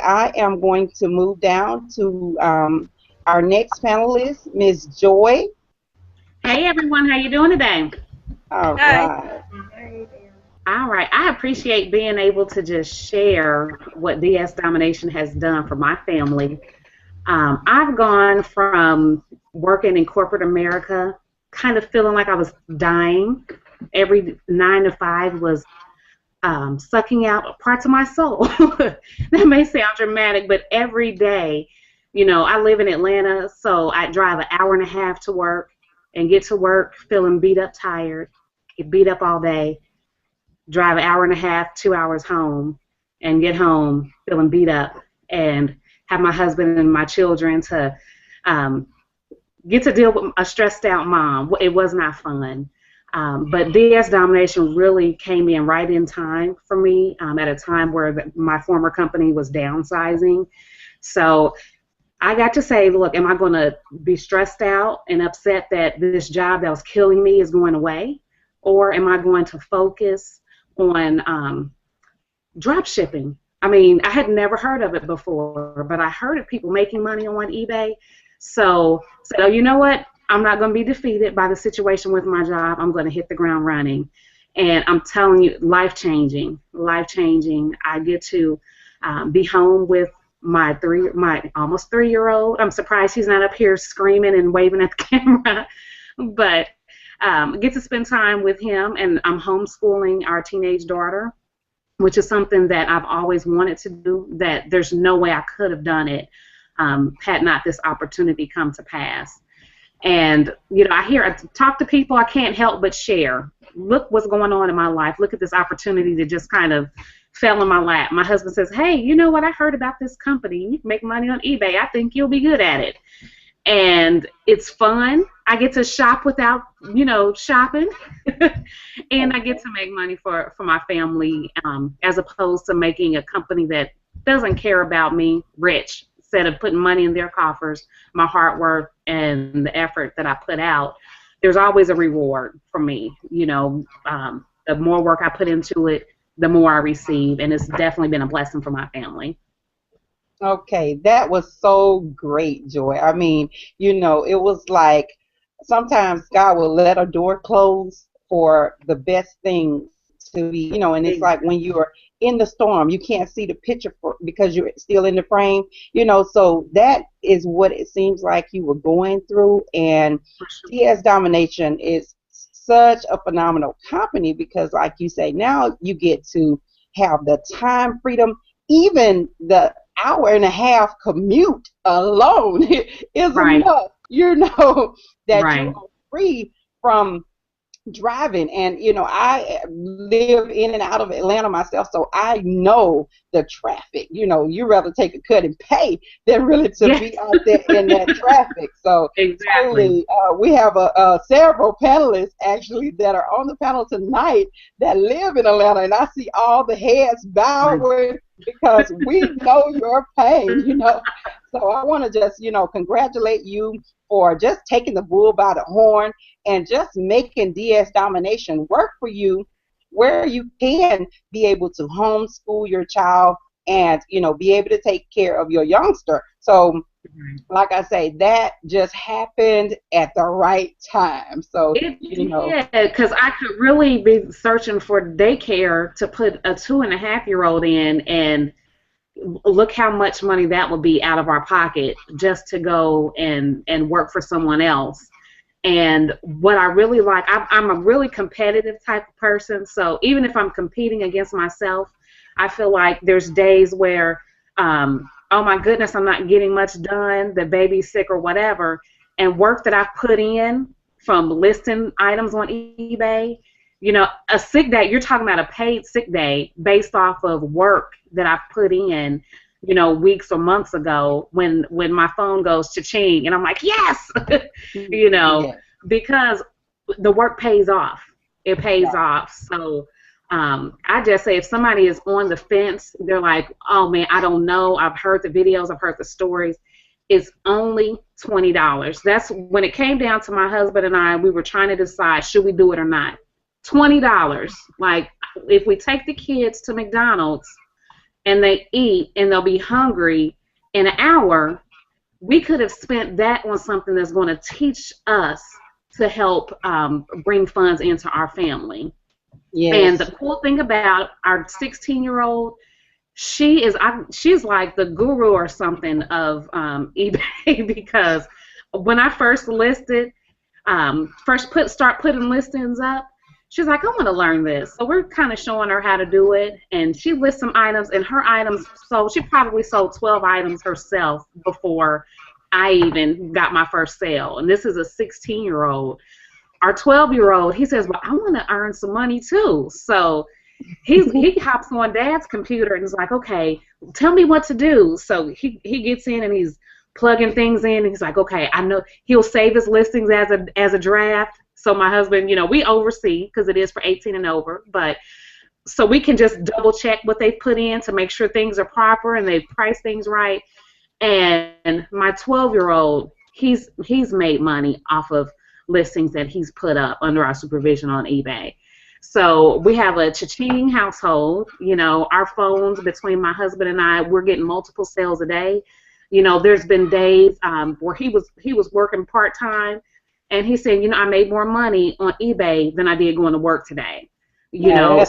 I am going to move down to our next panelist, Ms. Joy. Hey everyone, how you doing today? All right. All right, I appreciate being able to just share what DS Domination has done for my family. I've gone from working in corporate America, kind of feeling like I was dying. Every 9 to 5 was sucking out parts of my soul. That may sound dramatic, but every day, I live in Atlanta, so I drive an hour and a half to work and get to work feeling beat up, tired, get beat up all day, drive an hour and a half, 2 hours home, and get home feeling beat up, and have my husband and my children to get to deal with a stressed out mom. It was not fun. But DS Domination really came in right in time for me at a time where my former company was downsizing. So I got to say, look, am I going to be stressed out and upset that this job that was killing me is going away? Or am I going to focus on drop shipping? I mean, I had never heard of it before, but I heard of people making money on eBay. So you know what? I'm not going to be defeated by the situation with my job. I'm going to hit the ground running. And I'm telling you, life-changing, life-changing. I get to be home with my almost 3-year-old. I'm surprised he's not up here screaming and waving at the camera. But get to spend time with him, and I'm homeschooling our teenage daughter, which is something that I've always wanted to do, that there's no way I could have done it had not this opportunity come to pass. And, I talk to people, I can't help but share. Look what's going on in my life. Look at this opportunity that just kind of fell in my lap. My husband says, hey, you know what? I heard about this company. You can make money on eBay. I think you'll be good at it. And it's fun. I get to shop without, shopping. And I get to make money for my family as opposed to making a company that doesn't care about me rich. Instead of putting money in their coffers, my hard work and the effort that I put out, there's always a reward for me. The more work I put into it, the more I receive, and it's definitely been a blessing for my family. Okay, that was so great, Joy. I mean, it was like sometimes God will let a door close for the best thing to be, and it's like when you're in the storm, you can't see the picture because you're still in the frame, so that is what it seems like you were going through. And DS Domination is such a phenomenal company because, like you say, now you get to have the time freedom. Even the hour and a half commute alone is enough, that you're free from driving. And I live in and out of Atlanta myself, so I know the traffic. You'd rather take a cut and pay than really to be out there in that traffic. So exactly. We have several panelists actually that are on the panel tonight that live in Atlanta, and I see all the heads bowing because we know your pain. So I want to just congratulate you for just taking the bull by the horn and just making DS Domination work for you, where you can be able to homeschool your child and be able to take care of your youngster. So like I say, that just happened at the right time. So it did, because I could really be searching for daycare to put a 2.5-year-old in, and look how much money that would be out of our pocket just to go and work for someone else. And what I really like, I'm a really competitive type of person, so even if I'm competing against myself, I feel like there's days where, oh my goodness, I'm not getting much done, the baby's sick or whatever, and work that I've put in from listing items on eBay, a sick day, you're talking about a paid sick day based off of work that I've put in, weeks or months ago when my phone goes cha-ching, and I'm like, yes, because the work pays off. It pays off. So I just say if somebody is on the fence, they're like, oh, man, I don't know. I've heard the videos. I've heard the stories. It's only $20. That's when it came down to my husband and I, we were trying to decide, should we do it or not? $20. Like, if we take the kids to McDonald's and they eat and they'll be hungry in an hour, we could have spent that on something that's going to teach us to help bring funds into our family. Yes. And the cool thing about our 16-year-old, she's like the guru or something of eBay, because when I first listed, start putting listings up, she's like, I want to learn this. So we're kind of showing her how to do it, and she lists some items, and her items, so she probably sold 12 items herself before I even got my first sale. And this is a 16-year-old. Our 12-year-old, he says, well, I want to earn some money too. So he hops on Dad's computer and is like, okay, tell me what to do. So he gets in and he's plugging things in. And he's like, okay, I know. He'll save his listings as a draft. So my husband, we oversee because it is for 18 and over. But so we can just double check what they've put in to make sure things are proper and they've priced things right. And my 12-year-old, he's made money off of listings that he's put up under our supervision on eBay. So we have a cha-ching household. Our phones, between my husband and I, we're getting multiple sales a day. There's been days where he was working part-time, and he said, I made more money on eBay than I did going to work today. So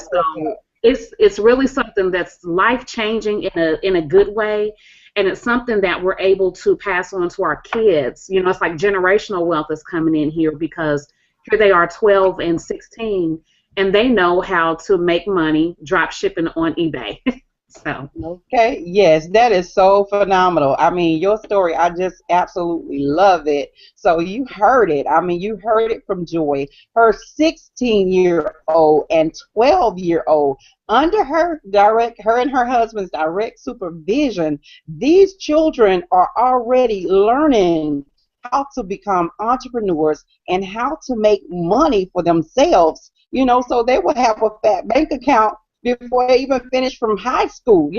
it's really something that's life-changing in a good way. And it's something that we're able to pass on to our kids. It's like generational wealth is coming in here, because here they are 12 and 16, and they know how to make money drop shipping on eBay. So. Okay, yes, that is so phenomenal. I mean, your story, I just absolutely love it. So you heard it. I mean, you heard it from Joy. Her 16-year-old and 12-year-old, under her and her husband's direct supervision, these children are already learning how to become entrepreneurs and how to make money for themselves. So they will have a fat bank account before they even finish from high school.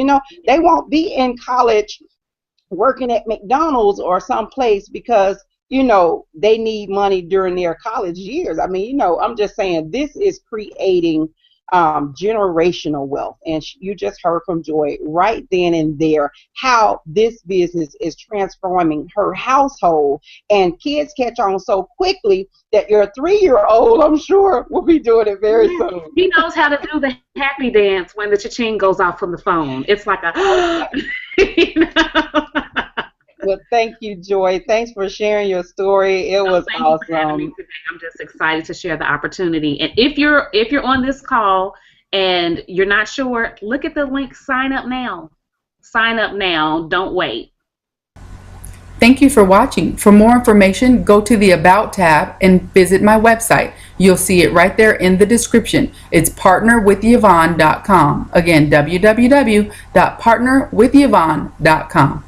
They won't be in college working at McDonald's or someplace because, they need money during their college years. I mean, I'm just saying this is creating generational wealth. And you just heard from Joy right then and there how this business is transforming her household. And kids catch on so quickly that your 3-year-old, I'm sure, will be doing it very soon. He knows how to do the happy dance when the cha-ching goes off from the phone. It's like a, Well, thank you, Joy. Thanks for sharing your story. It was awesome. I'm just excited to share the opportunity. And if you're on this call and you're not sure, look at the link. Sign up now. Sign up now. Don't wait. Thank you for watching. For more information, go to the About tab and visit my website. You'll see it right there in the description. It's partnerwithyvonne.com. Again, www.partnerwithyvonne.com.